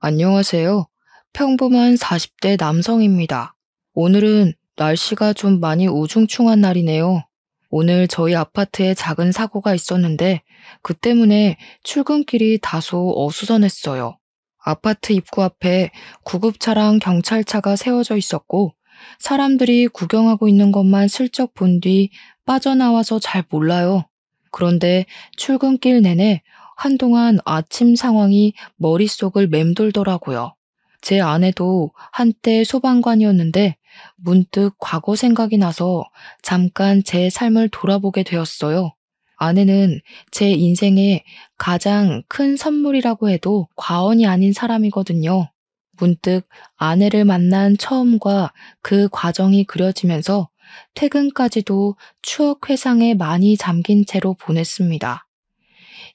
안녕하세요. 평범한 40대 남성입니다. 오늘은 날씨가 좀 많이 우중충한 날이네요. 오늘 저희 아파트에 작은 사고가 있었는데 그 때문에 출근길이 다소 어수선했어요. 아파트 입구 앞에 구급차랑 경찰차가 세워져 있었고 사람들이 구경하고 있는 것만 슬쩍 본 뒤 빠져나와서 잘 몰라요. 그런데 출근길 내내 한동안 아침 상황이 머릿속을 맴돌더라고요. 제 아내도 한때 소방관이었는데 문득 과거 생각이 나서 잠깐 제 삶을 돌아보게 되었어요. 아내는 제 인생의 가장 큰 선물이라고 해도 과언이 아닌 사람이거든요. 문득 아내를 만난 처음과 그 과정이 그려지면서 퇴근까지도 추억 회상에 많이 잠긴 채로 보냈습니다.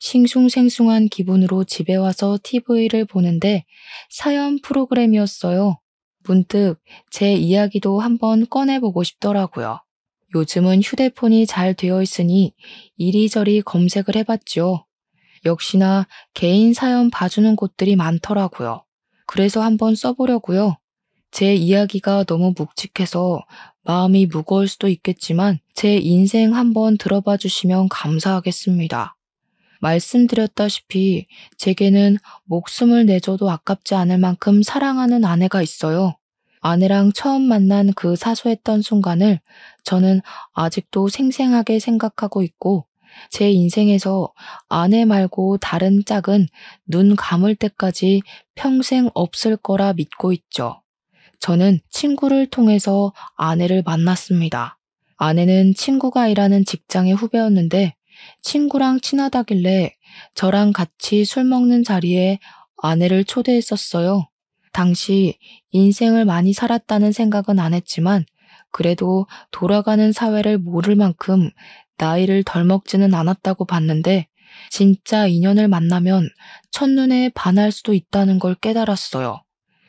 싱숭생숭한 기분으로 집에 와서 TV를 보는데 사연 프로그램이었어요. 문득 제 이야기도 한번 꺼내보고 싶더라고요. 요즘은 휴대폰이 잘 되어 있으니 이리저리 검색을 해봤죠. 역시나 개인 사연 봐주는 곳들이 많더라고요. 그래서 한번 써보려고요. 제 이야기가 너무 묵직해서 마음이 무거울 수도 있겠지만 제 인생 한번 들어봐 주시면 감사하겠습니다. 말씀드렸다시피 제게는 목숨을 내줘도 아깝지 않을 만큼 사랑하는 아내가 있어요. 아내랑 처음 만난 그 사소했던 순간을 저는 아직도 생생하게 생각하고 있고 제 인생에서 아내 말고 다른 짝은 눈 감을 때까지 평생 없을 거라 믿고 있죠. 저는 친구를 통해서 아내를 만났습니다. 아내는 친구가 일하는 직장의 후배였는데 친구랑 친하다길래 저랑 같이 술 먹는 자리에 아내를 초대했었어요. 당시 인생을 많이 살았다는 생각은 안 했지만 그래도 돌아가는 사회를 모를 만큼 나이를 덜 먹지는 않았다고 봤는데 진짜 인연을 만나면 첫눈에 반할 수도 있다는 걸 깨달았어요.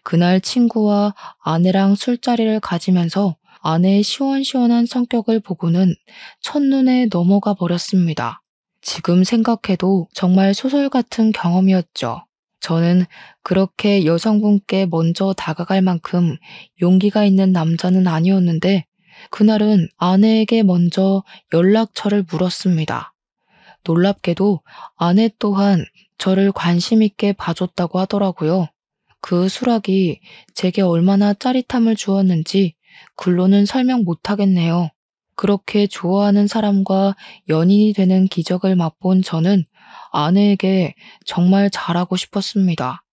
그날 친구와 아내랑 술자리를 가지면서 아내의 시원시원한 성격을 보고는 첫눈에 넘어가 버렸습니다. 지금 생각해도 정말 소설 같은 경험이었죠. 저는 그렇게 여성분께 먼저 다가갈 만큼 용기가 있는 남자는 아니었는데 그날은 아내에게 먼저 연락처를 물었습니다. 놀랍게도 아내 또한 저를 관심 있게 봐줬다고 하더라고요. 그 수락이 제게 얼마나 짜릿함을 주었는지 글로는 설명 못하겠네요. 그렇게 좋아하는 사람과 연인이 되는 기적을 맛본 저는 아내에게 정말 잘하고 싶었습니다.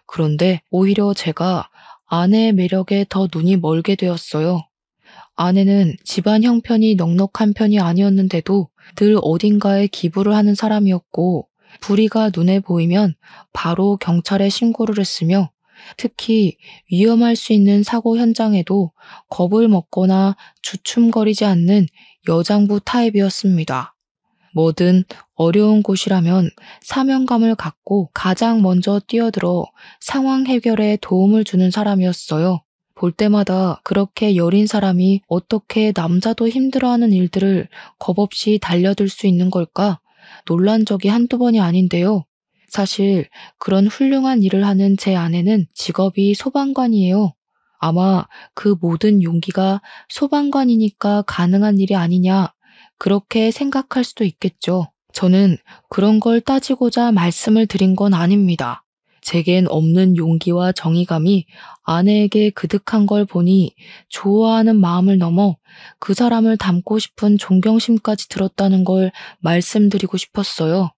그런데 오히려 제가 아내의 매력에 더 눈이 멀게 되었어요. 아내는 집안 형편이 넉넉한 편이 아니었는데도 늘 어딘가에 기부를 하는 사람이었고 불의가 눈에 보이면 바로 경찰에 신고를 했으며 특히 위험할 수 있는 사고 현장에도 겁을 먹거나 주춤거리지 않는 여장부 타입이었습니다. 뭐든 어려운 곳이라면 사명감을 갖고 가장 먼저 뛰어들어 상황 해결에 도움을 주는 사람이었어요. 볼 때마다 그렇게 여린 사람이 어떻게 남자도 힘들어하는 일들을 겁없이 달려들 수 있는 걸까? 놀란 적이 한두 번이 아닌데요. 사실 그런 훌륭한 일을 하는 제 아내는 직업이 소방관이에요. 아마 그 모든 용기가 소방관이니까 가능한 일이 아니냐, 그렇게 생각할 수도 있겠죠. 저는 그런 걸 따지고자 말씀을 드린 건 아닙니다. 제겐 없는 용기와 정의감이 아내에게 그득한 걸 보니 좋아하는 마음을 넘어 그 사람을 닮고 싶은 존경심까지 들었다는 걸 말씀드리고 싶었어요.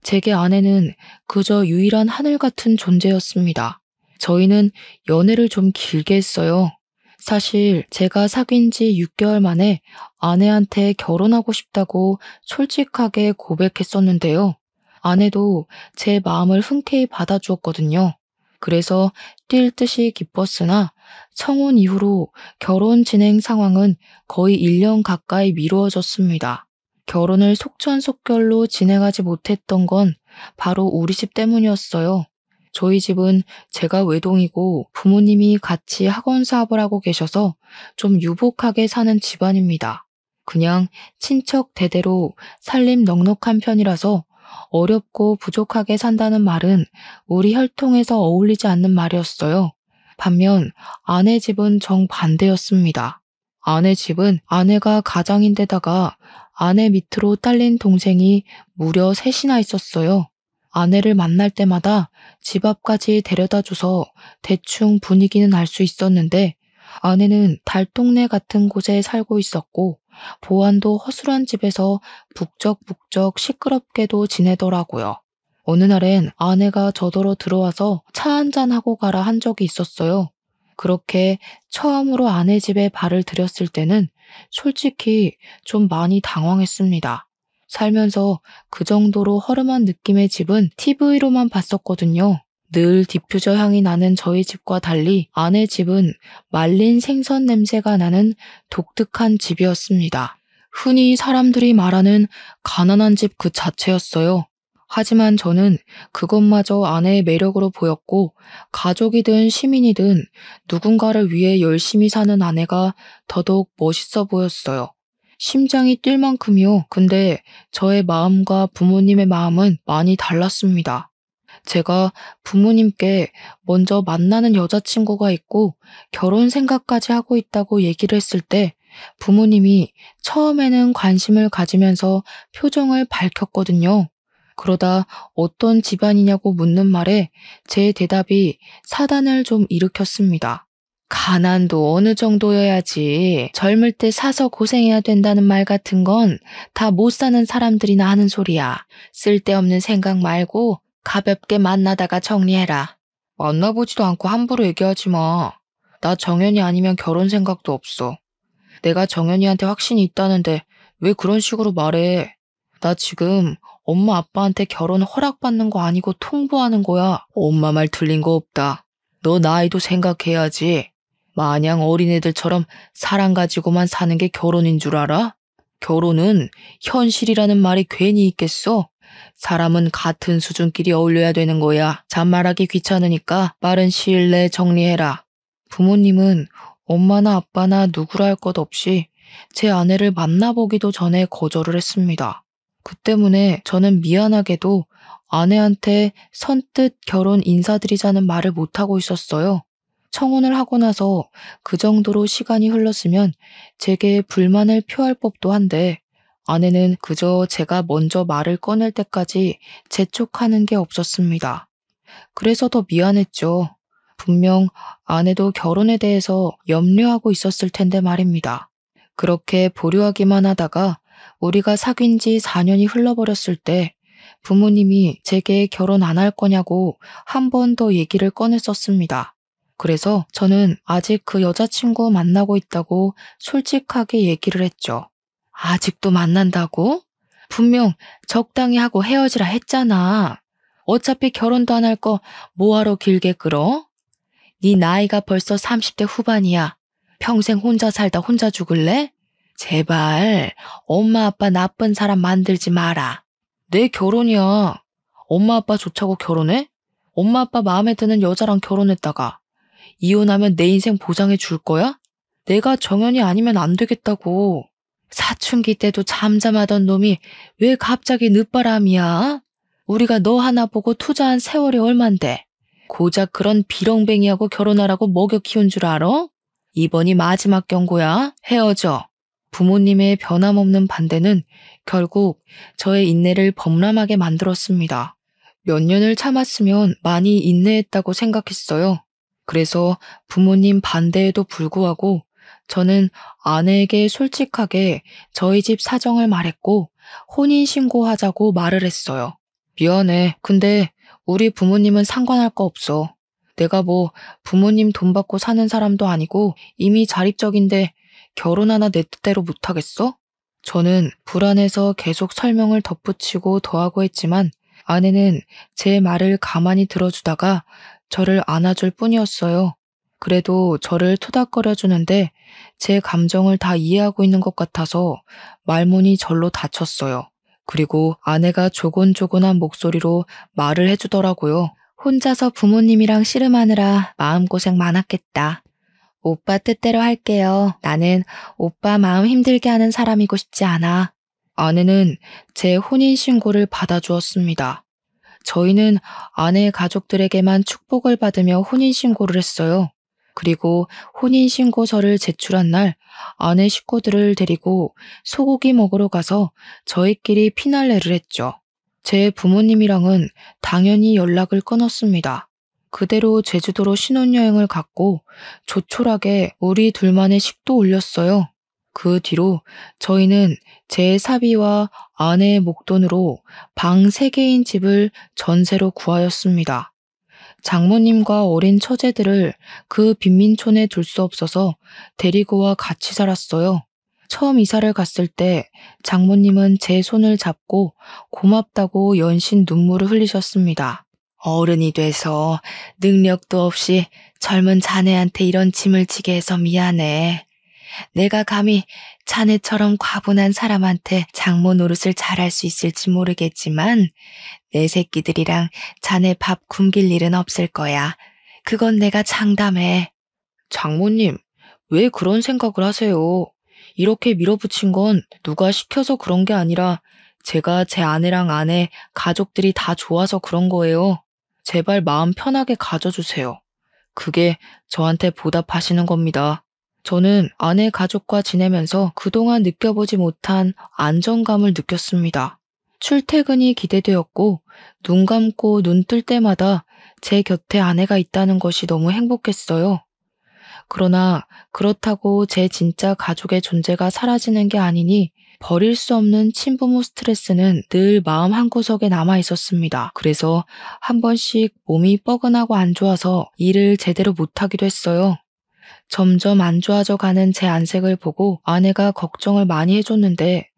제게 아내는 그저 유일한 하늘 같은 존재였습니다. 저희는 연애를 좀 길게 했어요. 사실 제가 사귄 지 6개월 만에 아내한테 결혼하고 싶다고 솔직하게 고백했었는데요. 아내도 제 마음을 흔쾌히 받아주었거든요. 그래서 뛸 듯이 기뻤으나 청혼 이후로 결혼 진행 상황은 거의 1년 가까이 미루어졌습니다. 결혼을 속전속결로 진행하지 못했던 건 바로 우리 집 때문이었어요. 저희 집은 제가 외동이고 부모님이 같이 학원 사업을 하고 계셔서 좀 유복하게 사는 집안입니다. 그냥 친척 대대로 살림 넉넉한 편이라서 어렵고 부족하게 산다는 말은 우리 혈통에서 어울리지 않는 말이었어요. 반면 아내 집은 정반대였습니다. 아내 집은 아내가 가장인데다가 아내 밑으로 딸린 동생이 무려 셋이나 있었어요. 아내를 만날 때마다 집 앞까지 데려다줘서 대충 분위기는 알 수 있었는데 아내는 달동네 같은 곳에 살고 있었고 보안도 허술한 집에서 북적북적 시끄럽게도 지내더라고요. 어느 날엔 아내가 저더러 들어와서 차 한잔 하고 가라 한 적이 있었어요. 그렇게 처음으로 아내 집에 발을 들였을 때는 솔직히 좀 많이 당황했습니다. 살면서 그 정도로 허름한 느낌의 집은 TV로만 봤었거든요. 늘 디퓨저 향이 나는 저희 집과 달리 아내 집은 말린 생선 냄새가 나는 독특한 집이었습니다. 흔히 사람들이 말하는 가난한 집 그 자체였어요. 하지만 저는 그것마저 아내의 매력으로 보였고 가족이든 시민이든 누군가를 위해 열심히 사는 아내가 더더욱 멋있어 보였어요. 심장이 뛸 만큼이요. 근데 저의 마음과 부모님의 마음은 많이 달랐습니다. 제가 부모님께 먼저 만나는 여자친구가 있고 결혼 생각까지 하고 있다고 얘기를 했을 때 부모님이 처음에는 관심을 가지면서 표정을 밝혔거든요. 그러다 어떤 집안이냐고 묻는 말에 제 대답이 사단을 좀 일으켰습니다. 가난도 어느 정도여야지. 젊을 때 사서 고생해야 된다는 말 같은 건 다 못 사는 사람들이나 하는 소리야. 쓸데없는 생각 말고 가볍게 만나다가 정리해라. 만나보지도 않고 함부로 얘기하지 마. 나 정연이 아니면 결혼 생각도 없어. 내가 정연이한테 확신이 있다는데 왜 그런 식으로 말해? 나 지금 엄마 아빠한테 결혼 허락받는 거 아니고 통보하는 거야. 엄마 말 틀린 거 없다. 너 나이도 생각해야지. 마냥 어린애들처럼 사랑 가지고만 사는 게 결혼인 줄 알아? 결혼은 현실이라는 말이 괜히 있겠어? 사람은 같은 수준끼리 어울려야 되는 거야. 잔말하기 귀찮으니까 빠른 시일 내에 정리해라. 부모님은 엄마나 아빠나 누구라 할 것 없이 제 아내를 만나보기도 전에 거절을 했습니다. 그 때문에 저는 미안하게도 아내한테 선뜻 결혼 인사드리자는 말을 못하고 있었어요. 청혼을 하고 나서 그 정도로 시간이 흘렀으면 제게 불만을 표할 법도 한데 아내는 그저 제가 먼저 말을 꺼낼 때까지 재촉하는 게 없었습니다. 그래서 더 미안했죠. 분명 아내도 결혼에 대해서 염려하고 있었을 텐데 말입니다. 그렇게 보류하기만 하다가 우리가 사귄 지 4년이 흘러버렸을 때 부모님이 제게 결혼 안 할 거냐고 한 번 더 얘기를 꺼냈었습니다. 그래서 저는 아직 그 여자친구 만나고 있다고 솔직하게 얘기를 했죠. 아직도 만난다고? 분명 적당히 하고 헤어지라 했잖아. 어차피 결혼도 안 할 거 뭐하러 길게 끌어? 네 나이가 벌써 30대 후반이야. 평생 혼자 살다 혼자 죽을래? 제발 엄마 아빠 나쁜 사람 만들지 마라. 내 결혼이야. 엄마 아빠 좋자고 결혼해? 엄마 아빠 마음에 드는 여자랑 결혼했다가 이혼하면 내 인생 보장해 줄 거야? 내가 정연이 아니면 안 되겠다고. 사춘기 때도 잠잠하던 놈이 왜 갑자기 늦바람이야? 우리가 너 하나 보고 투자한 세월이 얼만데. 고작 그런 비렁뱅이하고 결혼하라고 먹여 키운 줄 알아? 이번이 마지막 경고야. 헤어져. 부모님의 변함없는 반대는 결국 저의 인내를 범람하게 만들었습니다. 몇 년을 참았으면 많이 인내했다고 생각했어요. 그래서 부모님 반대에도 불구하고 저는 아내에게 솔직하게 저희 집 사정을 말했고 혼인신고하자고 말을 했어요. 미안해. 근데 우리 부모님은 상관할 거 없어. 내가 뭐 부모님 돈 받고 사는 사람도 아니고 이미 자립적인데 결혼 하나 내 뜻대로 못하겠어? 저는 불안해서 계속 설명을 덧붙이고 더하고 했지만 아내는 제 말을 가만히 들어주다가 저를 안아줄 뿐이었어요. 그래도 저를 토닥거려주는데 제 감정을 다 이해하고 있는 것 같아서 말문이 절로 닫혔어요. 그리고 아내가 조곤조곤한 목소리로 말을 해주더라고요. 혼자서 부모님이랑 씨름하느라 마음고생 많았겠다. 오빠 뜻대로 할게요. 나는 오빠 마음 힘들게 하는 사람이고 싶지 않아. 아내는 제 혼인신고를 받아주었습니다. 저희는 아내 가족들에게만 축복을 받으며 혼인신고를 했어요. 그리고 혼인신고서를 제출한 날 아내 식구들을 데리고 소고기 먹으러 가서 저희끼리 피날레를 했죠. 제 부모님이랑은 당연히 연락을 끊었습니다. 그대로 제주도로 신혼여행을 갔고 조촐하게 우리 둘만의 식도 올렸어요. 그 뒤로 저희는 제 사비와 아내의 목돈으로 방 3개인 집을 전세로 구하였습니다. 장모님과 어린 처제들을 그 빈민촌에 둘 수 없어서 데리고 와 같이 살았어요. 처음 이사를 갔을 때 장모님은 제 손을 잡고 고맙다고 연신 눈물을 흘리셨습니다. 어른이 돼서 능력도 없이 젊은 자네한테 이런 짐을 지게 해서 미안해. 내가 감히 자네처럼 과분한 사람한테 장모 노릇을 잘할 수 있을지 모르겠지만 내 새끼들이랑 자네 밥 굶길 일은 없을 거야. 그건 내가 장담해. 장모님, 왜 그런 생각을 하세요? 이렇게 밀어붙인 건 누가 시켜서 그런 게 아니라 제가 제 아내랑 아내, 가족들이 다 좋아서 그런 거예요. 제발 마음 편하게 가져주세요. 그게 저한테 보답하시는 겁니다. 저는 아내 가족과 지내면서 그동안 느껴보지 못한 안정감을 느꼈습니다. 출퇴근이 기대되었고 눈 감고 눈 뜰 때마다 제 곁에 아내가 있다는 것이 너무 행복했어요. 그러나 그렇다고 제 진짜 가족의 존재가 사라지는 게 아니니 버릴 수 없는 친부모 스트레스는 늘 마음 한구석에 남아 있었습니다. 그래서 한 번씩 몸이 뻐근하고 안 좋아서 일을 제대로 못하기도 했어요. 점점 안 좋아져 가는 제 안색을 보고 아내가 걱정을 많이 해줬는데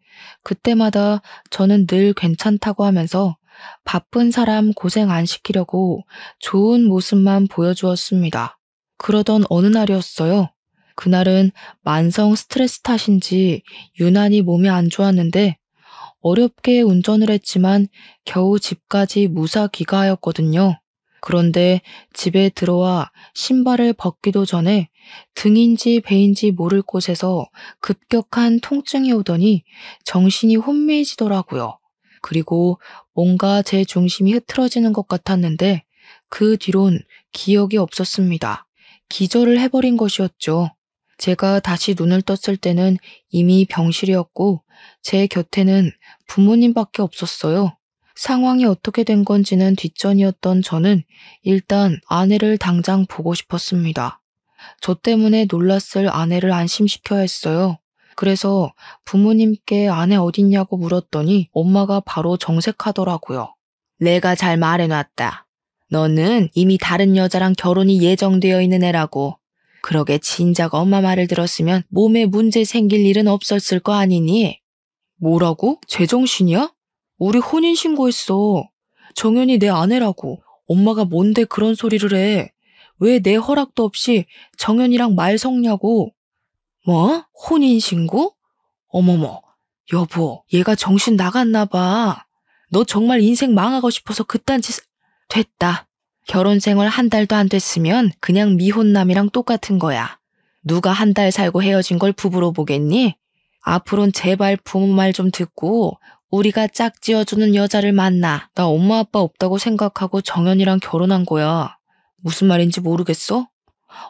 그때마다 저는 늘 괜찮다고 하면서 바쁜 사람 고생 안 시키려고 좋은 모습만 보여주었습니다. 그러던 어느 날이었어요. 그날은 만성 스트레스 탓인지 유난히 몸이 안 좋았는데 어렵게 운전을 했지만 겨우 집까지 무사 귀가하였거든요. 그런데 집에 들어와 신발을 벗기도 전에 등인지 배인지 모를 곳에서 급격한 통증이 오더니 정신이 혼미해지더라고요. 그리고 뭔가 제 중심이 흐트러지는 것 같았는데 그 뒤론 기억이 없었습니다. 기절을 해버린 것이었죠. 제가 다시 눈을 떴을 때는 이미 병실이었고 제 곁에는 부모님밖에 없었어요. 상황이 어떻게 된 건지는 뒷전이었던 저는 일단 아내를 당장 보고 싶었습니다. 저 때문에 놀랐을 아내를 안심시켜야 했어요. 그래서 부모님께 아내 어딨냐고 물었더니 엄마가 바로 정색하더라고요. 내가 잘 말해놨다. 너는 이미 다른 여자랑 결혼이 예정되어 있는 애라고. 그러게 진작 엄마 말을 들었으면 몸에 문제 생길 일은 없었을 거 아니니? 뭐라고? 제정신이야? 우리 혼인신고했어. 정연이 내 아내라고. 엄마가 뭔데 그런 소리를 해. 왜 내 허락도 없이 정연이랑 말 섞냐고. 뭐? 혼인신고? 어머머, 여보, 얘가 정신 나갔나 봐. 너 정말 인생 망하고 싶어서 그딴 짓... 됐다. 결혼 생활 한 달도 안 됐으면 그냥 미혼남이랑 똑같은 거야. 누가 한 달 살고 헤어진 걸 부부로 보겠니? 앞으론 제발 부모 말 좀 듣고 우리가 짝지어주는 여자를 만나. 나 엄마 아빠 없다고 생각하고 정연이랑 결혼한 거야. 무슨 말인지 모르겠어?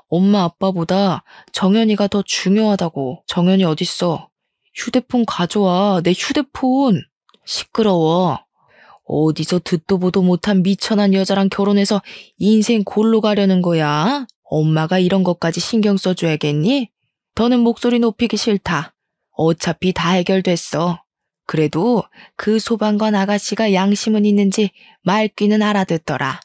엄마 아빠보다 정연이가 더 중요하다고. 정연이 어딨어? 휴대폰 가져와. 내 휴대폰. 시끄러워. 어디서 듣도 보도 못한 미천한 여자랑 결혼해서 인생 골로 가려는 거야? 엄마가 이런 것까지 신경 써줘야겠니? 더는 목소리 높이기 싫다. 어차피 다 해결됐어. 그래도 그 소방관 아가씨가 양심은 있는지 말귀는 알아듣더라.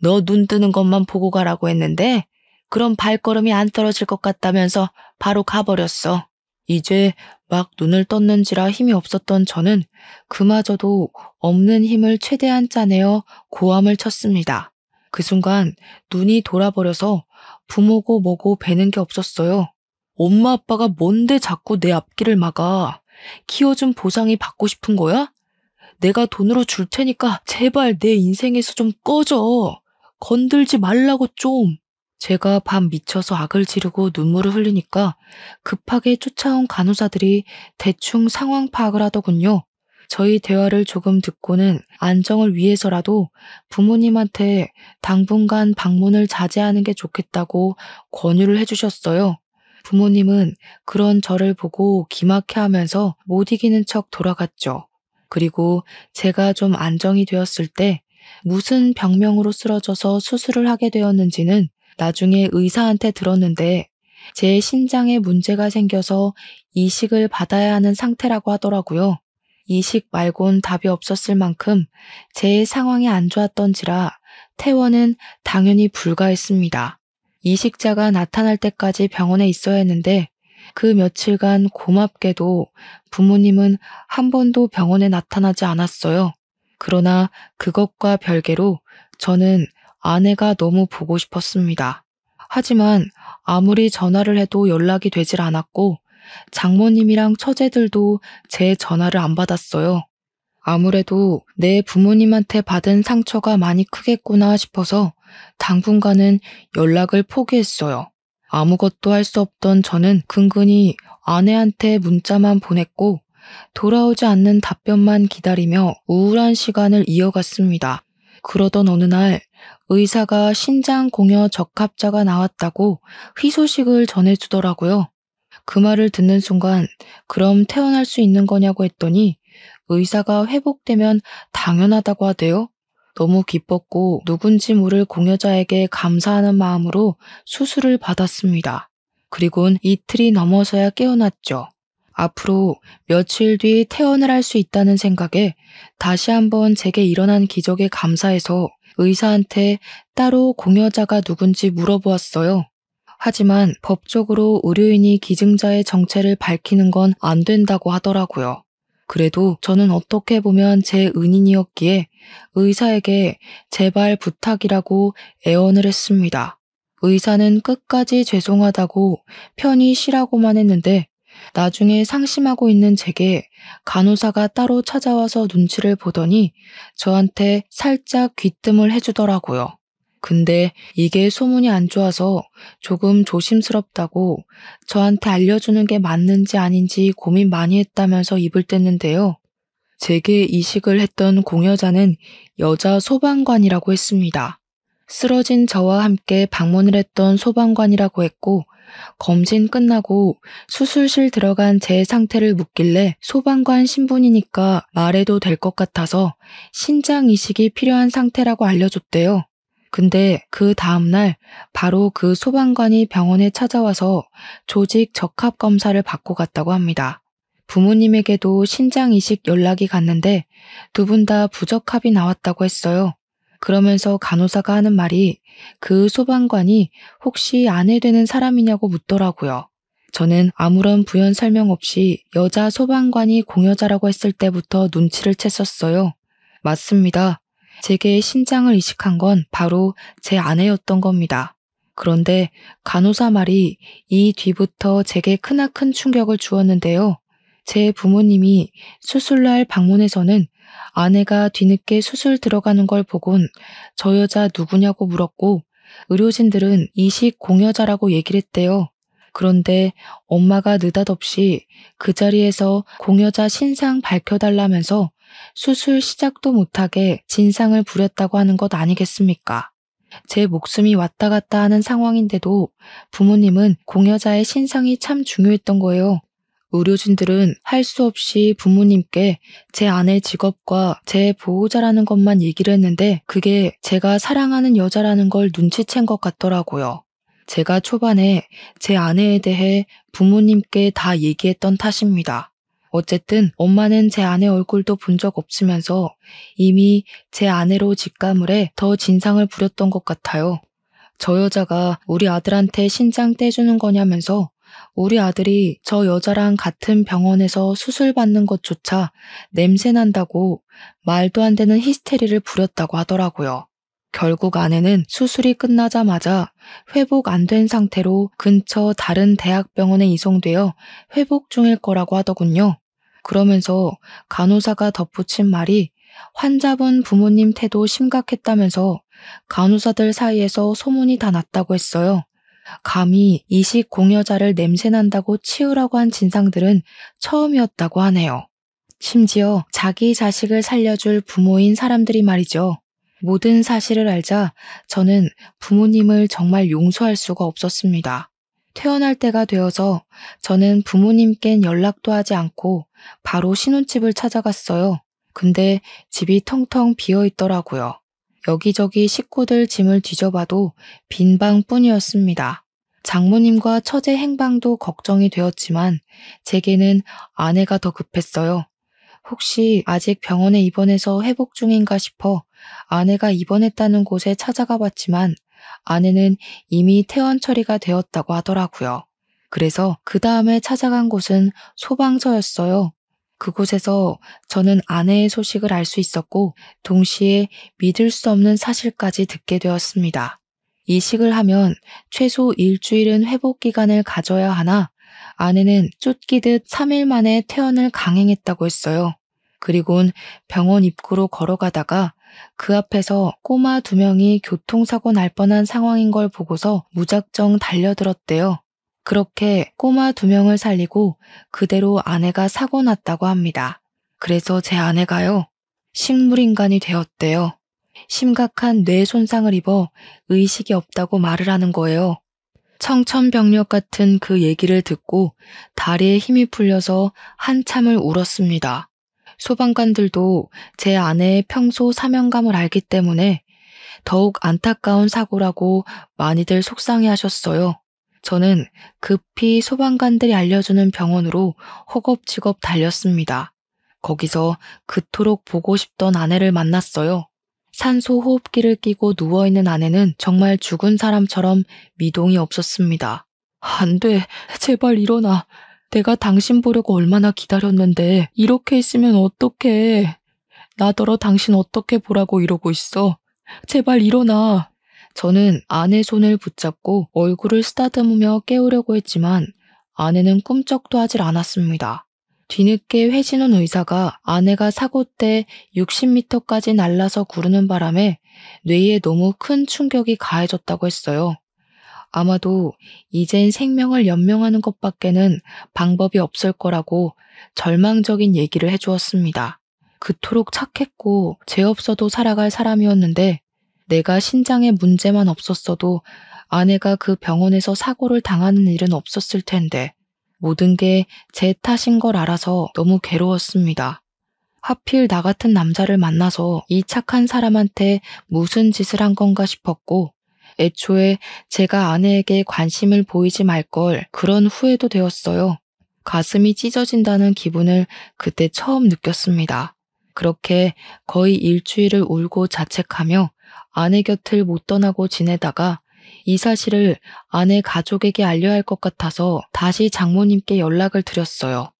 너 눈 뜨는 것만 보고 가라고 했는데 그럼 발걸음이 안 떨어질 것 같다면서 바로 가버렸어. 이제 막 눈을 떴는지라 힘이 없었던 저는 그마저도 없는 힘을 최대한 짜내어 고함을 쳤습니다. 그 순간 눈이 돌아버려서 부모고 뭐고 뵈는 게 없었어요. 엄마 아빠가 뭔데 자꾸 내 앞길을 막아. 키워준 보상이 받고 싶은 거야? 내가 돈으로 줄 테니까 제발 내 인생에서 좀 꺼져. 건들지 말라고 좀. 제가 밤 미쳐서 악을 지르고 눈물을 흘리니까 급하게 쫓아온 간호사들이 대충 상황 파악을 하더군요. 저희 대화를 조금 듣고는 안정을 위해서라도 부모님한테 당분간 방문을 자제하는 게 좋겠다고 권유를 해주셨어요. 부모님은 그런 저를 보고 기막해 하면서 못 이기는 척 돌아갔죠. 그리고 제가 좀 안정이 되었을 때 무슨 병명으로 쓰러져서 수술을 하게 되었는지는 나중에 의사한테 들었는데 제 신장에 문제가 생겨서 이식을 받아야 하는 상태라고 하더라고요. 이식 말곤 답이 없었을 만큼 제 상황이 안 좋았던지라 퇴원은 당연히 불가했습니다. 이식자가 나타날 때까지 병원에 있어야 했는데 그 며칠간 고맙게도 부모님은 한 번도 병원에 나타나지 않았어요. 그러나 그것과 별개로 저는 아내가 너무 보고 싶었습니다. 하지만 아무리 전화를 해도 연락이 되질 않았고 장모님이랑 처제들도 제 전화를 안 받았어요. 아무래도 내 부모님한테 받은 상처가 많이 크겠구나 싶어서 당분간은 연락을 포기했어요. 아무것도 할 수 없던 저는 근근히 아내한테 문자만 보냈고 돌아오지 않는 답변만 기다리며 우울한 시간을 이어갔습니다. 그러던 어느 날 의사가 신장 공여 적합자가 나왔다고 희소식을 전해주더라고요. 그 말을 듣는 순간 그럼 퇴원할 수 있는 거냐고 했더니 의사가 회복되면 당연하다고 하대요. 너무 기뻤고 누군지 모를 공여자에게 감사하는 마음으로 수술을 받았습니다. 그리곤 이틀이 넘어서야 깨어났죠. 앞으로 며칠 뒤 퇴원을 할 수 있다는 생각에 다시 한번 제게 일어난 기적에 감사해서 의사한테 따로 공여자가 누군지 물어보았어요. 하지만 법적으로 의료인이 기증자의 정체를 밝히는 건 안 된다고 하더라고요. 그래도 저는 어떻게 보면 제 은인이었기에 의사에게 제발 부탁이라고 애원을 했습니다. 의사는 끝까지 죄송하다고 편히 쉬라고만 했는데 나중에 상심하고 있는 제게 간호사가 따로 찾아와서 눈치를 보더니 저한테 살짝 귀뜸을 해주더라고요. 근데 이게 소문이 안 좋아서 조금 조심스럽다고 저한테 알려주는 게 맞는지 아닌지 고민 많이 했다면서 입을 뗐는데요. 제게 이식을 했던 공여자는 여자 소방관이라고 했습니다. 쓰러진 저와 함께 방문을 했던 소방관이라고 했고 검진 끝나고 수술실 들어간 제 상태를 묻길래 소방관 신분이니까 말해도 될 것 같아서 신장 이식이 필요한 상태라고 알려줬대요. 근데 그 다음날 바로 그 소방관이 병원에 찾아와서 조직 적합 검사를 받고 갔다고 합니다. 부모님에게도 신장 이식 연락이 갔는데 두 분 다 부적합이 나왔다고 했어요. 그러면서 간호사가 하는 말이 그 소방관이 혹시 아내 되는 사람이냐고 묻더라고요. 저는 아무런 부연 설명 없이 여자 소방관이 공여자라고 했을 때부터 눈치를 챘었어요. 맞습니다. 제게 신장을 이식한 건 바로 제 아내였던 겁니다. 그런데 간호사 말이 이 뒤부터 제게 크나큰 충격을 주었는데요. 제 부모님이 수술날 방문에서는 아내가 뒤늦게 수술 들어가는 걸 보곤 저 여자 누구냐고 물었고 의료진들은 이식 공여자라고 얘기를 했대요. 그런데 엄마가 느닷없이 그 자리에서 공여자 신상 밝혀달라면서 수술 시작도 못하게 진상을 부렸다고 하는 것 아니겠습니까? 제 목숨이 왔다 갔다 하는 상황인데도 부모님은 공여자의 신상이 참 중요했던 거예요. 의료진들은 할 수 없이 부모님께 제 아내 직업과 제 보호자라는 것만 얘기를 했는데 그게 제가 사랑하는 여자라는 걸 눈치챈 것 같더라고요. 제가 초반에 제 아내에 대해 부모님께 다 얘기했던 탓입니다. 어쨌든 엄마는 제 아내 얼굴도 본 적 없으면서 이미 제 아내로 직감을 해 더 진상을 부렸던 것 같아요. 저 여자가 우리 아들한테 신장 떼주는 거냐면서 우리 아들이 저 여자랑 같은 병원에서 수술받는 것조차 냄새난다고 말도 안 되는 히스테리를 부렸다고 하더라고요. 결국 아내는 수술이 끝나자마자 회복 안 된 상태로 근처 다른 대학병원에 이송되어 회복 중일 거라고 하더군요. 그러면서 간호사가 덧붙인 말이 환자분 부모님 태도 심각했다면서 간호사들 사이에서 소문이 다 났다고 했어요. 감히 이식 공여자를 냄새난다고 치우라고 한 진상들은 처음이었다고 하네요. 심지어 자기 자식을 살려줄 부모인 사람들이 말이죠. 모든 사실을 알자 저는 부모님을 정말 용서할 수가 없었습니다. 퇴원할 때가 되어서 저는 부모님껜 연락도 하지 않고 바로 신혼집을 찾아갔어요. 근데 집이 텅텅 비어 있더라고요. 여기저기 식구들 짐을 뒤져봐도 빈 방뿐이었습니다. 장모님과 처제 행방도 걱정이 되었지만 제게는 아내가 더 급했어요. 혹시 아직 병원에 입원해서 회복 중인가 싶어 아내가 입원했다는 곳에 찾아가 봤지만 아내는 이미 퇴원 처리가 되었다고 하더라고요. 그래서 그 다음에 찾아간 곳은 소방서였어요. 그곳에서 저는 아내의 소식을 알 수 있었고 동시에 믿을 수 없는 사실까지 듣게 되었습니다. 이식을 하면 최소 일주일은 회복 기간을 가져야 하나 아내는 쫓기듯 3일 만에 퇴원을 강행했다고 했어요. 그리곤 병원 입구로 걸어가다가 그 앞에서 꼬마 2명이 교통사고 날 뻔한 상황인 걸 보고서 무작정 달려들었대요. 그렇게 꼬마 2명을 살리고 그대로 아내가 사고 났다고 합니다. 그래서 제 아내가요, 식물인간이 되었대요. 심각한 뇌 손상을 입어 의식이 없다고 말을 하는 거예요. 청천벽력 같은 그 얘기를 듣고 다리에 힘이 풀려서 한참을 울었습니다. 소방관들도 제 아내의 평소 사명감을 알기 때문에 더욱 안타까운 사고라고 많이들 속상해하셨어요. 저는 급히 소방관들이 알려주는 병원으로 허겁지겁 달렸습니다. 거기서 그토록 보고 싶던 아내를 만났어요. 산소 호흡기를 끼고 누워있는 아내는 정말 죽은 사람처럼 미동이 없었습니다. 안 돼, 제발 일어나. 내가 당신 보려고 얼마나 기다렸는데 이렇게 있으면 어떡해. 나더러 당신 어떻게 보라고 이러고 있어. 제발 일어나. 저는 아내 손을 붙잡고 얼굴을 쓰다듬으며 깨우려고 했지만 아내는 꿈쩍도 하질 않았습니다. 뒤늦게 회신 온 의사가 아내가 사고 때 60m까지 날라서 구르는 바람에 뇌에 너무 큰 충격이 가해졌다고 했어요. 아마도 이젠 생명을 연명하는 것밖에는 방법이 없을 거라고 절망적인 얘기를 해주었습니다. 그토록 착했고 죄 없어도 살아갈 사람이었는데 내가 신장에 문제만 없었어도 아내가 그 병원에서 사고를 당하는 일은 없었을 텐데 모든 게 제 탓인 걸 알아서 너무 괴로웠습니다. 하필 나 같은 남자를 만나서 이 착한 사람한테 무슨 짓을 한 건가 싶었고 애초에 제가 아내에게 관심을 보이지 말 걸 그런 후회도 되었어요. 가슴이 찢어진다는 기분을 그때 처음 느꼈습니다. 그렇게 거의 일주일을 울고 자책하며 아내 곁을 못 떠나고 지내다가 이 사실을 아내 가족에게 알려야 할 것 같아서 다시 장모님께 연락을 드렸어요.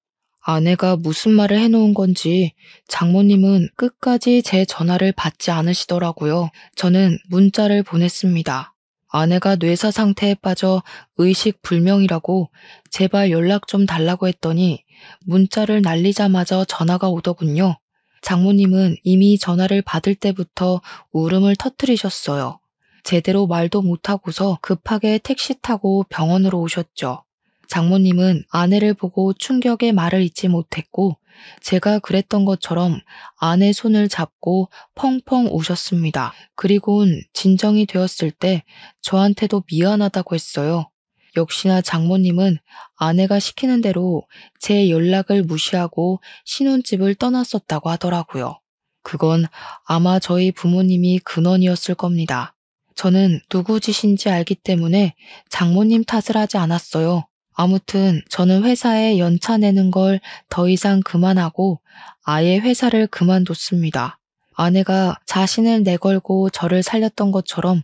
아내가 무슨 말을 해놓은 건지 장모님은 끝까지 제 전화를 받지 않으시더라고요. 저는 문자를 보냈습니다. 아내가 뇌사 상태에 빠져 의식 불명이라고 제발 연락 좀 달라고 했더니 문자를 날리자마자 전화가 오더군요. 장모님은 이미 전화를 받을 때부터 울음을 터뜨리셨어요. 제대로 말도 못하고서 급하게 택시 타고 병원으로 오셨죠. 장모님은 아내를 보고 충격의 말을 잇지 못했고 제가 그랬던 것처럼 아내 손을 잡고 펑펑 우셨습니다. 그리곤 진정이 되었을 때 저한테도 미안하다고 했어요. 역시나 장모님은 아내가 시키는 대로 제 연락을 무시하고 신혼집을 떠났었다고 하더라고요. 그건 아마 저희 부모님이 근원이었을 겁니다. 저는 누구 짓인지 알기 때문에 장모님 탓을 하지 않았어요. 아무튼 저는 회사에 연차 내는 걸 더 이상 그만하고 아예 회사를 그만뒀습니다. 아내가 자신을 내걸고 저를 살렸던 것처럼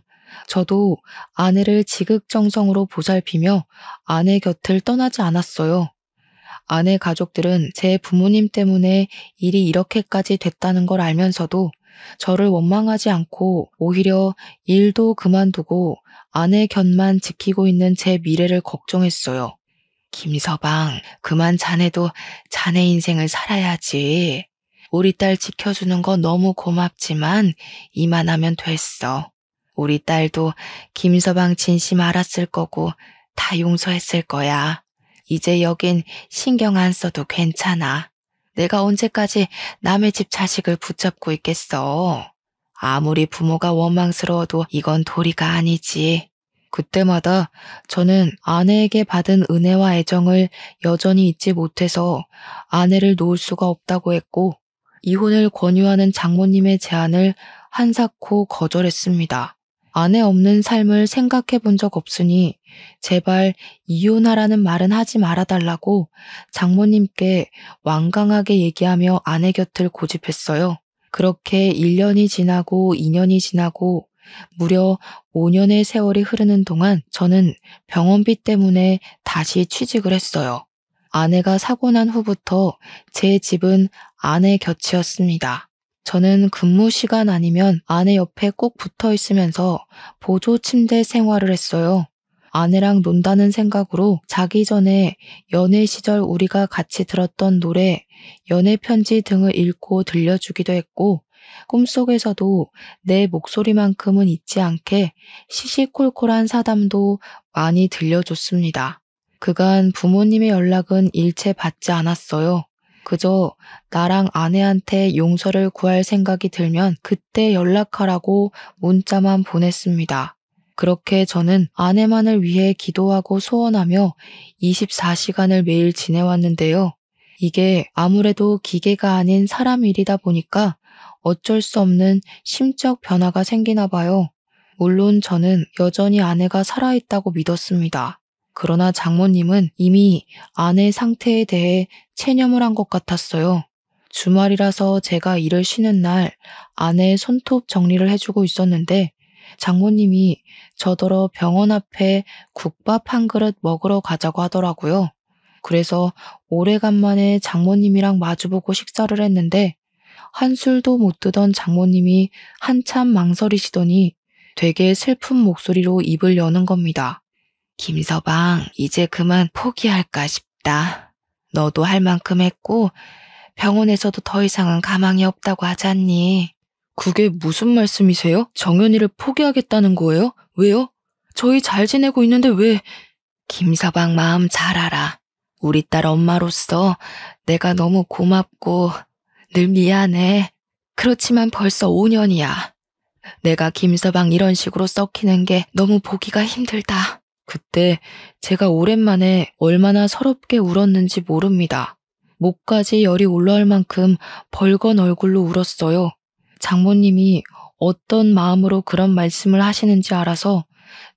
저도 아내를 지극정성으로 보살피며 아내 곁을 떠나지 않았어요. 아내 가족들은 제 부모님 때문에 일이 이렇게까지 됐다는 걸 알면서도 저를 원망하지 않고 오히려 일도 그만두고 아내 곁만 지키고 있는 제 미래를 걱정했어요. 김서방, 그만 자네도 자네 인생을 살아야지. 우리 딸 지켜주는 거 너무 고맙지만 이만하면 됐어. 우리 딸도 김서방 진심 알았을 거고 다 용서했을 거야. 이제 여긴 신경 안 써도 괜찮아. 내가 언제까지 남의 집 자식을 붙잡고 있겠어. 아무리 부모가 원망스러워도 이건 도리가 아니지. 그때마다 저는 아내에게 받은 은혜와 애정을 여전히 잊지 못해서 아내를 놓을 수가 없다고 했고, 이혼을 권유하는 장모님의 제안을 한사코 거절했습니다. 아내 없는 삶을 생각해 본 적 없으니 제발 이혼하라는 말은 하지 말아달라고 장모님께 완강하게 얘기하며 아내 곁을 고집했어요. 그렇게 1년이 지나고 2년이 지나고 무려 5년의 세월이 흐르는 동안 저는 병원비 때문에 다시 취직을 했어요. 아내가 사고 난 후부터 제 집은 아내 곁이었습니다. 저는 근무 시간 아니면 아내 옆에 꼭 붙어 있으면서 보조 침대 생활을 했어요. 아내랑 논다는 생각으로 자기 전에 연애 시절 우리가 같이 들었던 노래, 연애 편지 등을 읽고 들려주기도 했고, 꿈속에서도 내 목소리만큼은 잊지 않게 시시콜콜한 사담도 많이 들려줬습니다. 그간 부모님의 연락은 일체 받지 않았어요. 그저 나랑 아내한테 용서를 구할 생각이 들면 그때 연락하라고 문자만 보냈습니다. 그렇게 저는 아내만을 위해 기도하고 소원하며 24시간을 매일 지내왔는데요. 이게 아무래도 기계가 아닌 사람 일이다 보니까 어쩔 수 없는 심적 변화가 생기나 봐요. 물론 저는 여전히 아내가 살아있다고 믿었습니다. 그러나 장모님은 이미 아내 상태에 대해 체념을 한 것 같았어요. 주말이라서 제가 일을 쉬는 날 아내의 손톱 정리를 해주고 있었는데 장모님이 저더러 병원 앞에 국밥 한 그릇 먹으러 가자고 하더라고요. 그래서 오래간만에 장모님이랑 마주보고 식사를 했는데 한술도 못 뜨던 장모님이 한참 망설이시더니 되게 슬픈 목소리로 입을 여는 겁니다. 김서방, 이제 그만 포기할까 싶다. 너도 할 만큼 했고 병원에서도 더 이상은 가망이 없다고 하지 않니? 그게 무슨 말씀이세요? 정연이를 포기하겠다는 거예요? 왜요? 저희 잘 지내고 있는데 왜... 김서방 마음 잘 알아. 우리 딸 엄마로서 내가 너무 고맙고 늘 미안해. 그렇지만 벌써 5년이야. 내가 김서방 이런 식으로 썩히는 게 너무 보기가 힘들다. 그때 제가 오랜만에 얼마나 서럽게 울었는지 모릅니다. 목까지 열이 올라올 만큼 벌건 얼굴로 울었어요. 장모님이 어떤 마음으로 그런 말씀을 하시는지 알아서,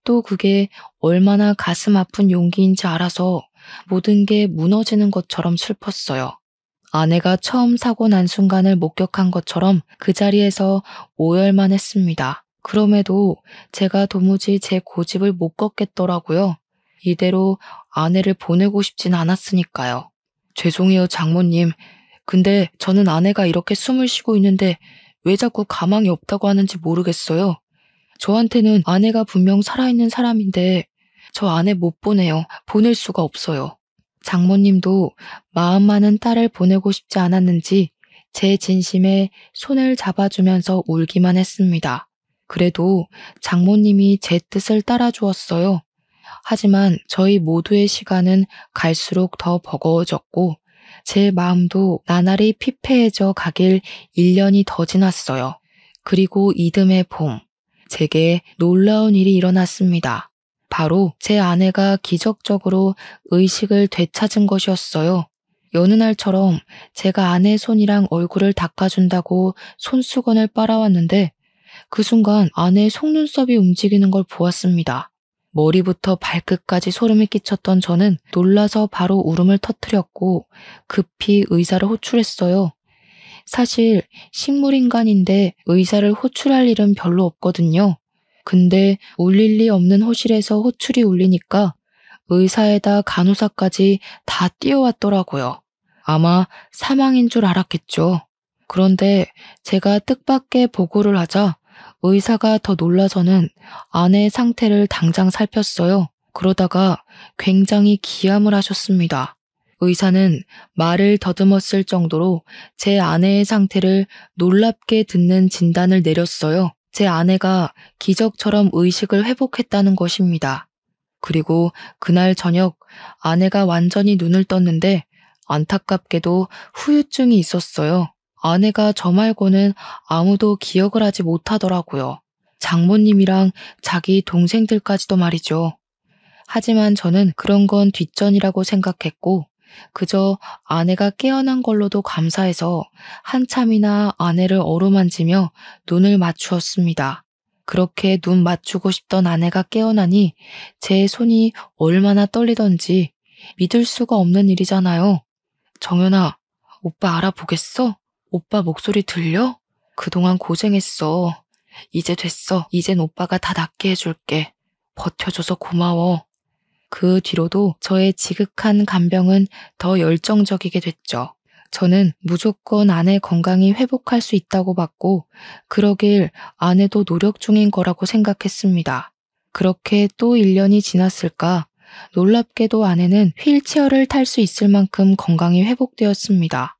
또 그게 얼마나 가슴 아픈 용기인지 알아서 모든 게 무너지는 것처럼 슬펐어요. 아내가 처음 사고 난 순간을 목격한 것처럼 그 자리에서 오열만 했습니다. 그럼에도 제가 도무지 제 고집을 못 꺾겠더라고요. 이대로 아내를 보내고 싶진 않았으니까요. 죄송해요, 장모님. 근데 저는 아내가 이렇게 숨을 쉬고 있는데 왜 자꾸 가망이 없다고 하는지 모르겠어요. 저한테는 아내가 분명 살아있는 사람인데 저 아내 못 보내요. 보낼 수가 없어요. 장모님도 마음 많은 딸을 보내고 싶지 않았는지 제 진심에 손을 잡아주면서 울기만 했습니다. 그래도 장모님이 제 뜻을 따라주었어요. 하지만 저희 모두의 시간은 갈수록 더 버거워졌고 제 마음도 나날이 피폐해져 가길 1년이 더 지났어요. 그리고 이듬해 봄, 제게 놀라운 일이 일어났습니다. 바로 제 아내가 기적적으로 의식을 되찾은 것이었어요. 여느 날처럼 제가 아내 손이랑 얼굴을 닦아준다고 손수건을 빨아왔는데 그 순간 아내의 속눈썹이 움직이는 걸 보았습니다. 머리부터 발끝까지 소름이 끼쳤던 저는 놀라서 바로 울음을 터뜨렸고 급히 의사를 호출했어요. 사실 식물인간인데 의사를 호출할 일은 별로 없거든요. 근데 울릴 리 없는 호실에서 호출이 울리니까 의사에다 간호사까지 다 뛰어왔더라고요. 아마 사망인 줄 알았겠죠. 그런데 제가 뜻밖의 보고를 하자 의사가 더 놀라서는 아내의 상태를 당장 살폈어요. 그러다가 굉장히 기함을 하셨습니다. 의사는 말을 더듬었을 정도로 제 아내의 상태를 놀랍게 듣는 진단을 내렸어요. 제 아내가 기적처럼 의식을 회복했다는 것입니다. 그리고 그날 저녁 아내가 완전히 눈을 떴는데 안타깝게도 후유증이 있었어요. 아내가 저 말고는 아무도 기억을 하지 못하더라고요. 장모님이랑 자기 동생들까지도 말이죠. 하지만 저는 그런 건 뒷전이라고 생각했고, 그저 아내가 깨어난 걸로도 감사해서 한참이나 아내를 어루만지며 눈을 맞추었습니다. 그렇게 눈 맞추고 싶던 아내가 깨어나니 제 손이 얼마나 떨리던지 믿을 수가 없는 일이잖아요. 정연아, 오빠 알아보겠어? 오빠 목소리 들려? 그동안 고생했어. 이제 됐어. 이젠 오빠가 다 낫게 해줄게. 버텨줘서 고마워. 그 뒤로도 저의 지극한 간병은 더 열정적이게 됐죠. 저는 무조건 아내 건강이 회복할 수 있다고 봤고, 그러길 아내도 노력 중인 거라고 생각했습니다. 그렇게 또 1년이 지났을까? 놀랍게도 아내는 휠체어를 탈 수 있을 만큼 건강이 회복되었습니다.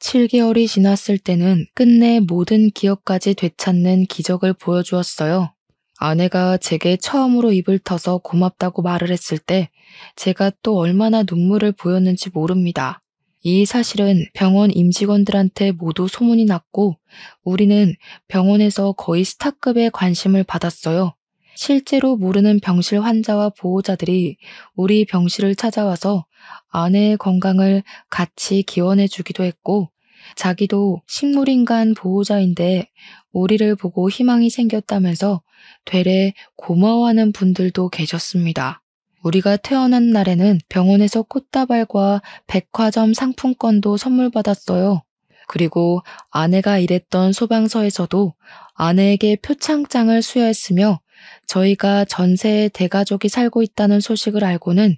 7개월이 지났을 때는 끝내 모든 기억까지 되찾는 기적을 보여주었어요. 아내가 제게 처음으로 입을 터서 고맙다고 말을 했을 때 제가 또 얼마나 눈물을 보였는지 모릅니다. 이 사실은 병원 임직원들한테 모두 소문이 났고 우리는 병원에서 거의 스타급의 관심을 받았어요. 실제로 모르는 병실 환자와 보호자들이 우리 병실을 찾아와서 아내의 건강을 같이 기원해 주기도 했고 자기도 식물인간 보호자인데 우리를 보고 희망이 생겼다면서 되레 고마워하는 분들도 계셨습니다. 우리가 태어난 날에는 병원에서 꽃다발과 백화점 상품권도 선물 받았어요. 그리고 아내가 일했던 소방서에서도 아내에게 표창장을 수여했으며 저희가 전세에 대가족이 살고 있다는 소식을 알고는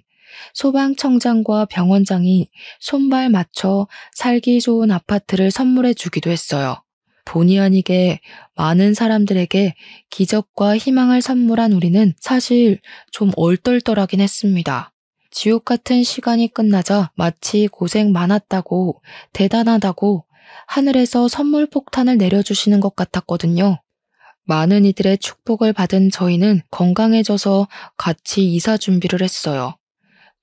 소방청장과 병원장이 손발 맞춰 살기 좋은 아파트를 선물해 주기도 했어요. 본의 아니게 많은 사람들에게 기적과 희망을 선물한 우리는 사실 좀 얼떨떨하긴 했습니다. 지옥 같은 시간이 끝나자 마치 고생 많았다고, 대단하다고 하늘에서 선물 폭탄을 내려주시는 것 같았거든요. 많은 이들의 축복을 받은 저희는 건강해져서 같이 이사 준비를 했어요.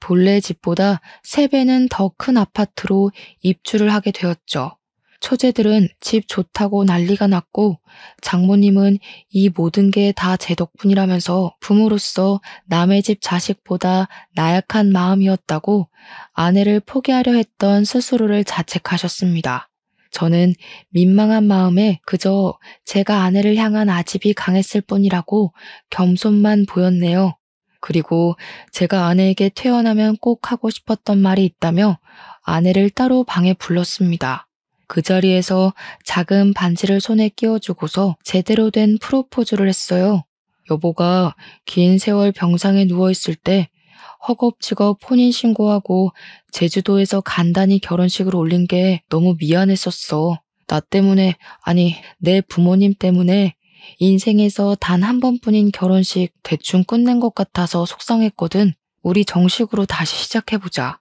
본래 집보다 3배는 더 큰 아파트로 입주를 하게 되었죠. 처제들은 집 좋다고 난리가 났고 장모님은 이 모든 게 다 제 덕분이라면서 부모로서 남의 집 자식보다 나약한 마음이었다고 아내를 포기하려 했던 스스로를 자책하셨습니다. 저는 민망한 마음에 그저 제가 아내를 향한 아집이 강했을 뿐이라고 겸손만 보였네요. 그리고 제가 아내에게 퇴원하면 꼭 하고 싶었던 말이 있다며 아내를 따로 방에 불렀습니다. 그 자리에서 작은 반지를 손에 끼워주고서 제대로 된 프로포즈를 했어요. 여보가 긴 세월 병상에 누워있을 때 허겁지겁 혼인신고하고 제주도에서 간단히 결혼식을 올린 게 너무 미안했었어. 나 때문에, 아니 내 부모님 때문에 인생에서 단 한 번뿐인 결혼식 대충 끝낸 것 같아서 속상했거든. 우리 정식으로 다시 시작해보자.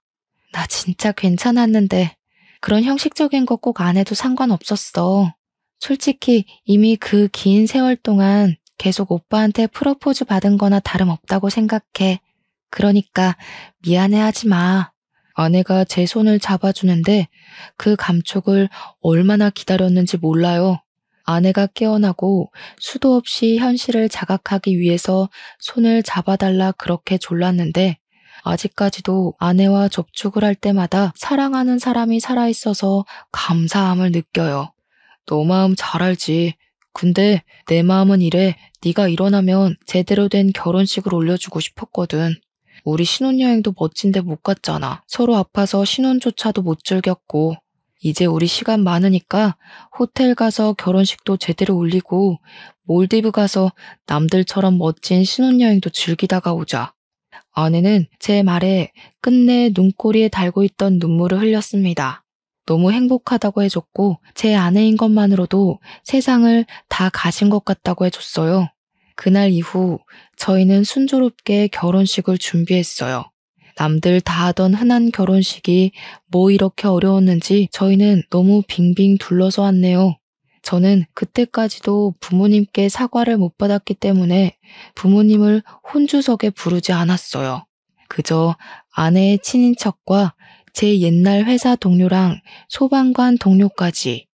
나 진짜 괜찮았는데 그런 형식적인 거 꼭 안 해도 상관없었어. 솔직히 이미 그 긴 세월 동안 계속 오빠한테 프로포즈 받은 거나 다름없다고 생각해. 그러니까 미안해하지 마. 아내가 제 손을 잡아주는데 그 감촉을 얼마나 기다렸는지 몰라요. 아내가 깨어나고 수도 없이 현실을 자각하기 위해서 손을 잡아달라 그렇게 졸랐는데 아직까지도 아내와 접촉을 할 때마다 사랑하는 사람이 살아있어서 감사함을 느껴요. 너 마음 잘 알지. 근데 내 마음은 이래. 네가 일어나면 제대로 된 결혼식을 올려주고 싶었거든. 우리 신혼여행도 멋진데 못 갔잖아. 서로 아파서 신혼조차도 못 즐겼고. 이제 우리 시간 많으니까 호텔 가서 결혼식도 제대로 올리고 몰디브 가서 남들처럼 멋진 신혼여행도 즐기다가 오자. 아내는 제 말에 끝내 눈꼬리에 달고 있던 눈물을 흘렸습니다. 너무 행복하다고 해줬고 제 아내인 것만으로도 세상을 다 가진 것 같다고 해줬어요. 그날 이후 저희는 순조롭게 결혼식을 준비했어요. 남들 다 하던 흔한 결혼식이 뭐 이렇게 어려웠는지 저희는 너무 빙빙 둘러서 왔네요. 저는 그때까지도 부모님께 사과를 못 받았기 때문에 부모님을 혼주석에 부르지 않았어요. 그저 아내의 친인척과 제 옛날 회사 동료랑 소방관 동료까지,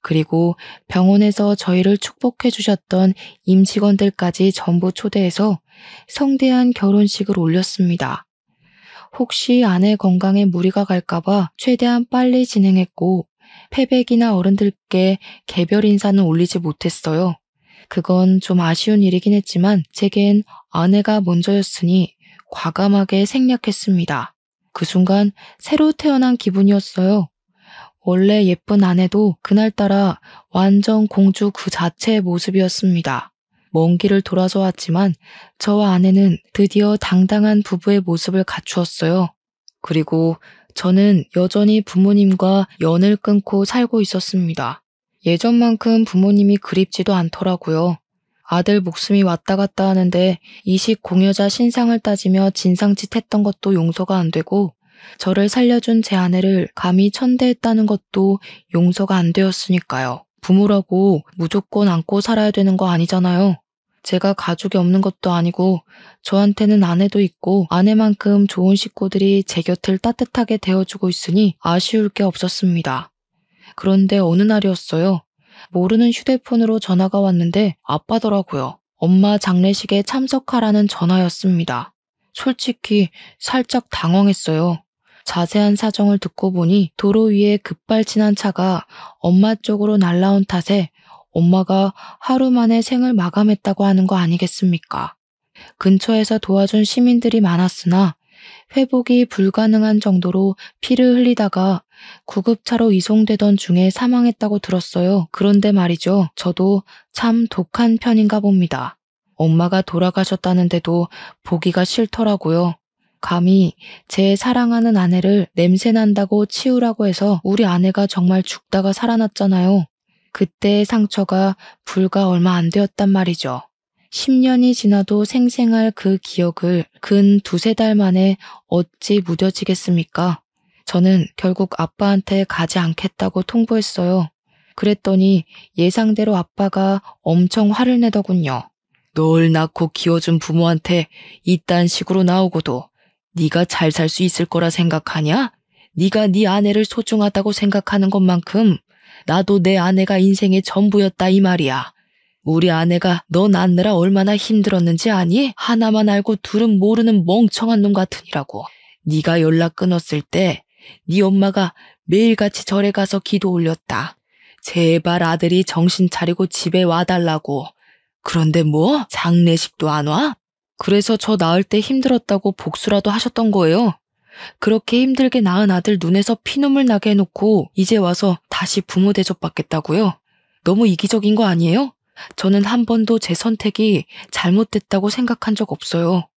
그리고 병원에서 저희를 축복해 주셨던 임직원들까지 전부 초대해서 성대한 결혼식을 올렸습니다. 혹시 아내 건강에 무리가 갈까봐 최대한 빨리 진행했고, 패백이나 어른들께 개별 인사는 올리지 못했어요. 그건 좀 아쉬운 일이긴 했지만 제겐 아내가 먼저였으니 과감하게 생략했습니다. 그 순간 새로 태어난 기분이었어요. 원래 예쁜 아내도 그날따라 완전 공주 그 자체의 모습이었습니다. 먼 길을 돌아서 왔지만 저와 아내는 드디어 당당한 부부의 모습을 갖추었어요. 그리고 저는 여전히 부모님과 연을 끊고 살고 있었습니다. 예전만큼 부모님이 그립지도 않더라고요. 아들 목숨이 왔다 갔다 하는데 이식 공여자 신상을 따지며 진상짓 했던 것도 용서가 안 되고, 저를 살려준 제 아내를 감히 천대했다는 것도 용서가 안 되었으니까요. 부모라고 무조건 안고 살아야 되는 거 아니잖아요. 제가 가족이 없는 것도 아니고 저한테는 아내도 있고 아내만큼 좋은 식구들이 제 곁을 따뜻하게 대어주고 있으니 아쉬울 게 없었습니다. 그런데 어느 날이었어요. 모르는 휴대폰으로 전화가 왔는데 아빠더라고요. 엄마 장례식에 참석하라는 전화였습니다. 솔직히 살짝 당황했어요. 자세한 사정을 듣고 보니 도로 위에 급발진한 차가 엄마 쪽으로 날아온 탓에 엄마가 하루 만에 생을 마감했다고 하는 거 아니겠습니까? 근처에서 도와준 시민들이 많았으나 회복이 불가능한 정도로 피를 흘리다가 구급차로 이송되던 중에 사망했다고 들었어요. 그런데 말이죠. 저도 참 독한 편인가 봅니다. 엄마가 돌아가셨다는데도 보기가 싫더라고요. 감히 제 사랑하는 아내를 냄새난다고 치우라고 해서 우리 아내가 정말 죽다가 살아났잖아요. 그때의 상처가 불과 얼마 안 되었단 말이죠. 10년이 지나도 생생할 그 기억을 근 두세 달 만에 어찌 무뎌지겠습니까? 저는 결국 아빠한테 가지 않겠다고 통보했어요. 그랬더니 예상대로 아빠가 엄청 화를 내더군요. 널 낳고 키워준 부모한테 이딴 식으로 나오고도 네가 잘 살 수 있을 거라 생각하냐? 네가 네 아내를 소중하다고 생각하는 것만큼 나도 내 아내가 인생의 전부였다 이 말이야. 우리 아내가 너 낳느라 얼마나 힘들었는지 아니? 하나만 알고 둘은 모르는 멍청한 놈 같으니라고. 네가 연락 끊었을 때 네 엄마가 매일같이 절에 가서 기도 올렸다. 제발 아들이 정신 차리고 집에 와달라고. 그런데 뭐 장례식도 안 와? 그래서 저 낳을 때 힘들었다고 복수라도 하셨던 거예요. 그렇게 힘들게 낳은 아들 눈에서 피눈물 나게 해놓고 이제 와서 다시 부모 대접받겠다고요? 너무 이기적인 거 아니에요? 저는 한 번도 제 선택이 잘못됐다고 생각한 적 없어요.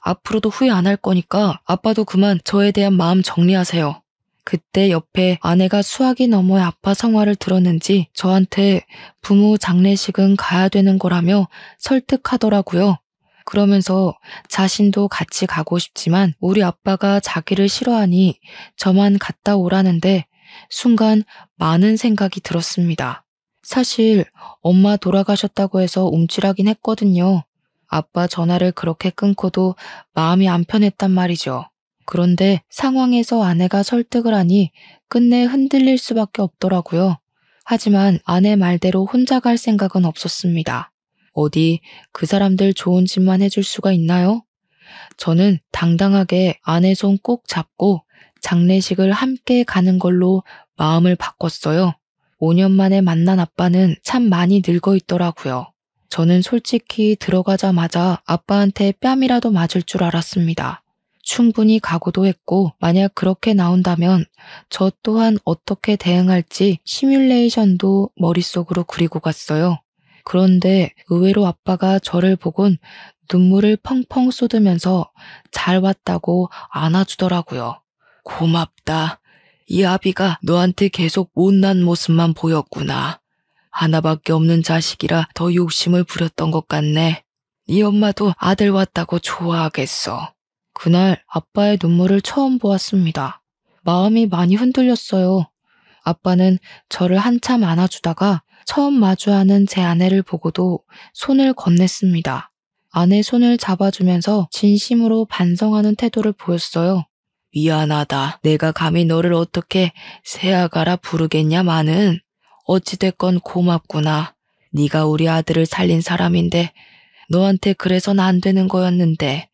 앞으로도 후회 안 할 거니까 아빠도 그만 저에 대한 마음 정리하세요. 그때 옆에 아내가 수화기 너머의 아빠 성화를 들었는지 저한테 부모 장례식은 가야 되는 거라며 설득하더라고요. 그러면서 자신도 같이 가고 싶지만 우리 아빠가 자기를 싫어하니 저만 갔다 오라는데 순간 많은 생각이 들었습니다. 사실 엄마 돌아가셨다고 해서 움찔하긴 했거든요. 아빠 전화를 그렇게 끊고도 마음이 안 편했단 말이죠. 그런데 상황에서 아내가 설득을 하니 끝내 흔들릴 수밖에 없더라고요. 하지만 아내 말대로 혼자 갈 생각은 없었습니다. 어디 그 사람들 좋은 짓만 해줄 수가 있나요? 저는 당당하게 아내 손 꼭 잡고 장례식을 함께 가는 걸로 마음을 바꿨어요. 5년 만에 만난 아빠는 참 많이 늙어 있더라고요. 저는 솔직히 들어가자마자 아빠한테 뺨이라도 맞을 줄 알았습니다. 충분히 각오도 했고 만약 그렇게 나온다면 저 또한 어떻게 대응할지 시뮬레이션도 머릿속으로 그리고 갔어요. 그런데 의외로 아빠가 저를 보곤 눈물을 펑펑 쏟으면서 잘 왔다고 안아주더라고요. 고맙다. 이 아비가 너한테 계속 못난 모습만 보였구나. 하나밖에 없는 자식이라 더 욕심을 부렸던 것 같네. 네 엄마도 아들 왔다고 좋아하겠어. 그날 아빠의 눈물을 처음 보았습니다. 마음이 많이 흔들렸어요. 아빠는 저를 한참 안아주다가 처음 마주하는 제 아내를 보고도 손을 건넸습니다. 아내 손을 잡아주면서 진심으로 반성하는 태도를 보였어요. 미안하다. 내가 감히 너를 어떻게 새아가라 부르겠냐마는 어찌됐건 고맙구나. 네가 우리 아들을 살린 사람인데 너한테 그래선 안 되는 거였는데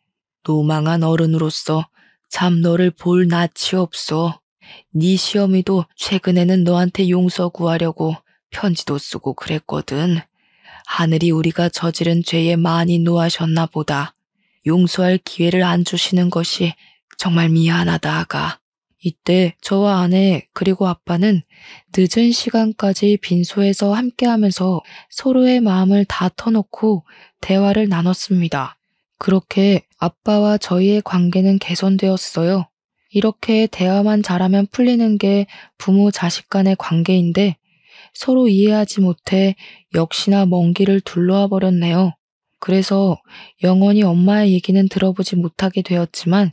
노망한 어른으로서 참 너를 볼 낯이 없어. 네 시어미도 최근에는 너한테 용서 구하려고 편지도 쓰고 그랬거든. 하늘이 우리가 저지른 죄에 많이 노하셨나 보다. 용서할 기회를 안 주시는 것이 정말 미안하다 아가. 이때 저와 아내 그리고 아빠는 늦은 시간까지 빈소에서 함께하면서 서로의 마음을 다 터놓고 대화를 나눴습니다. 그렇게 아빠와 저희의 관계는 개선되었어요. 이렇게 대화만 잘하면 풀리는 게 부모 자식 간의 관계인데 서로 이해하지 못해 역시나 먼 길을 둘러와 버렸네요. 그래서 영원히 엄마의 얘기는 들어보지 못하게 되었지만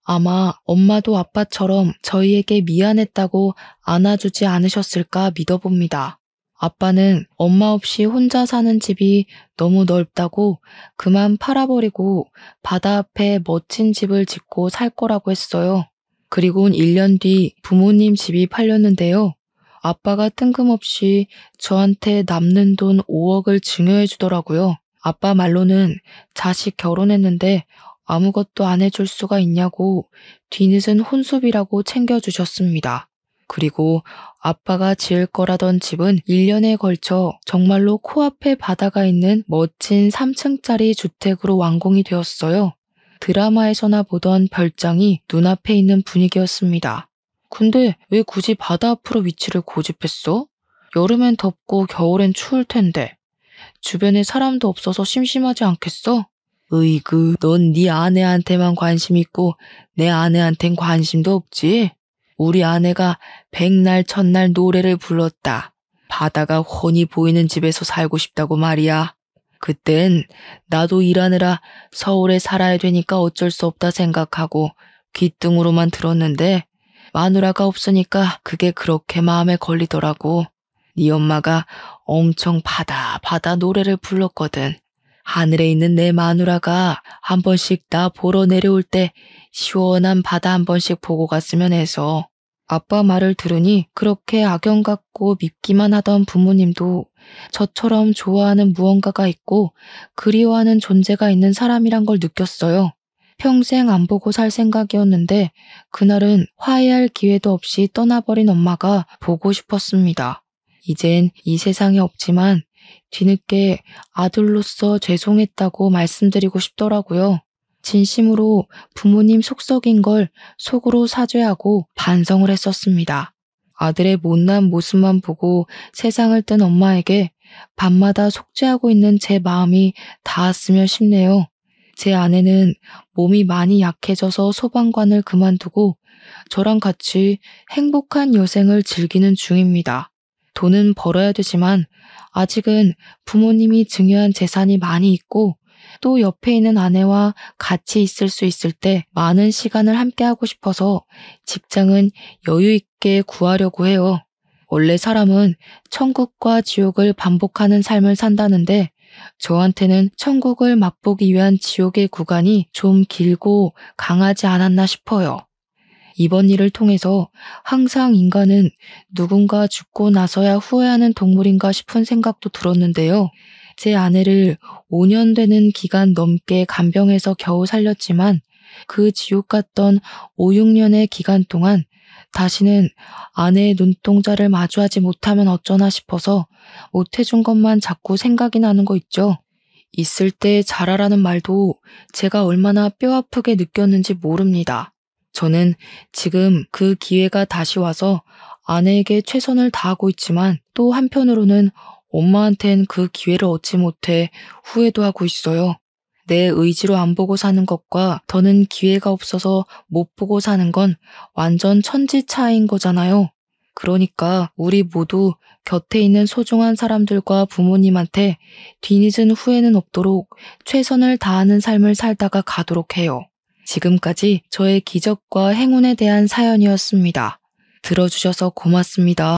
아마 엄마도 아빠처럼 저희에게 미안했다고 안아주지 않으셨을까 믿어봅니다. 아빠는 엄마 없이 혼자 사는 집이 너무 넓다고 그만 팔아버리고 바다 앞에 멋진 집을 짓고 살 거라고 했어요. 그리고 1년 뒤 부모님 집이 팔렸는데요. 아빠가 뜬금없이 저한테 남는 돈 5억을 증여해 주더라고요. 아빠 말로는 자식 결혼했는데 아무것도 안 해줄 수가 있냐고 뒤늦은 혼수비라고 챙겨주셨습니다. 그리고 아빠가 지을 거라던 집은 1년에 걸쳐 정말로 코앞에 바다가 있는 멋진 3층짜리 주택으로 완공이 되었어요. 드라마에서나 보던 별장이 눈앞에 있는 분위기였습니다. 근데 왜 굳이 바다 앞으로 위치를 고집했어? 여름엔 덥고 겨울엔 추울 텐데. 주변에 사람도 없어서 심심하지 않겠어? 으이그, 넌 네 아내한테만 관심 있고 내 아내한텐 관심도 없지? 우리 아내가 백날 첫날 노래를 불렀다. 바다가 훤히 보이는 집에서 살고 싶다고 말이야. 그땐 나도 일하느라 서울에 살아야 되니까 어쩔 수 없다 생각하고 귓등으로만 들었는데 마누라가 없으니까 그게 그렇게 마음에 걸리더라고. 네 엄마가 엄청 바다 노래를 불렀거든. 하늘에 있는 내 마누라가 한 번씩 나 보러 내려올 때 시원한 바다 한 번씩 보고 갔으면 해서. 아빠 말을 들으니 그렇게 악연 같고 밉기만 하던 부모님도 저처럼 좋아하는 무언가가 있고 그리워하는 존재가 있는 사람이란 걸 느꼈어요. 평생 안 보고 살 생각이었는데 그날은 화해할 기회도 없이 떠나버린 엄마가 보고 싶었습니다. 이젠 이 세상에 없지만 뒤늦게 아들로서 죄송했다고 말씀드리고 싶더라고요. 진심으로 부모님 속썩인 걸 속으로 사죄하고 반성을 했었습니다. 아들의 못난 모습만 보고 세상을 뜬 엄마에게 밤마다 속죄하고 있는 제 마음이 닿았으면 싶네요. 제 아내는 몸이 많이 약해져서 소방관을 그만두고 저랑 같이 행복한 여생을 즐기는 중입니다. 돈은 벌어야 되지만 아직은 부모님이 증여한 재산이 많이 있고 또 옆에 있는 아내와 같이 있을 수 있을 때 많은 시간을 함께하고 싶어서 직장은 여유 있게 구하려고 해요. 원래 사람은 천국과 지옥을 반복하는 삶을 산다는데 저한테는 천국을 맛보기 위한 지옥의 구간이 좀 길고 강하지 않았나 싶어요. 이번 일을 통해서 항상 인간은 누군가 죽고 나서야 후회하는 동물인가 싶은 생각도 들었는데요. 제 아내를 5년 되는 기간 넘게 간병해서 겨우 살렸지만 그 지옥 같던 5, 6년의 기간 동안 다시는 아내의 눈동자를 마주하지 못하면 어쩌나 싶어서 못해준 것만 자꾸 생각이 나는 거 있죠. 있을 때 잘하라는 말도 제가 얼마나 뼈아프게 느꼈는지 모릅니다. 저는 지금 그 기회가 다시 와서 아내에게 최선을 다하고 있지만 또 한편으로는 엄마한텐 그 기회를 얻지 못해 후회도 하고 있어요. 내 의지로 안 보고 사는 것과 더는 기회가 없어서 못 보고 사는 건 완전 천지 차이인 거잖아요. 그러니까 우리 모두 곁에 있는 소중한 사람들과 부모님한테 뒤늦은 후회는 없도록 최선을 다하는 삶을 살다가 가도록 해요. 지금까지 저의 기적과 행운에 대한 사연이었습니다. 들어주셔서 고맙습니다.